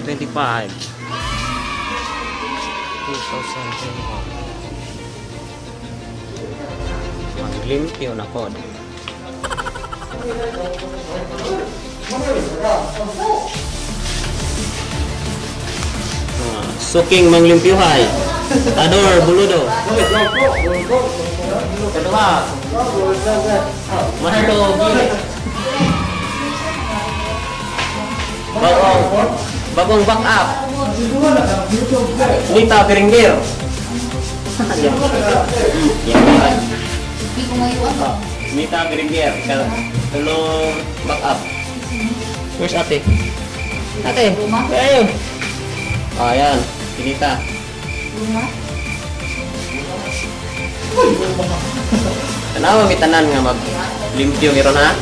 2025. 2021. Maglimpyo na po. Suking manglimpyuhay. Ador buludo. Kedua. Mahalo gili. Bagong back up. Nita Berenggir. Nita Berenggir. Telur back up. Terus ate. Ate. Ayo. Oh, ayan. Pinita. Kenapa mitanan nga maglimpyo meron ha?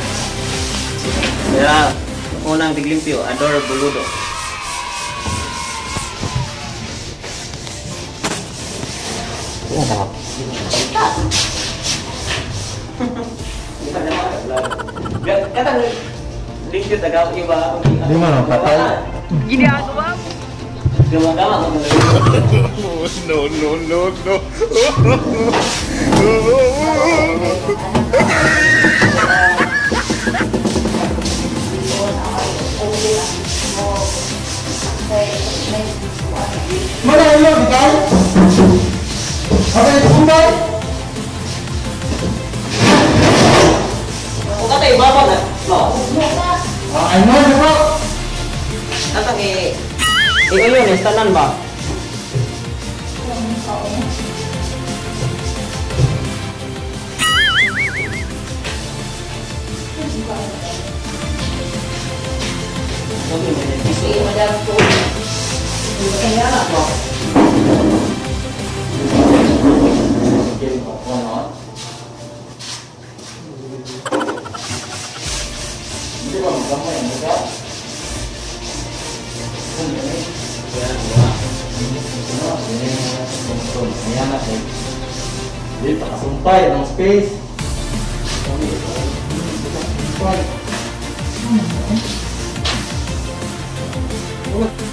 Kaya unang tiglimpyo, Ador buludo. Katang limpyo tagaw iba. Di mana patay? Gini ako ba? Gumagawa mo. No. Mana ini kita? Apa itu kembali? O kata iba na? No. Ay mo siapa? Katang yun, istanan ba? Jadi tak sumpah yang space. Oh.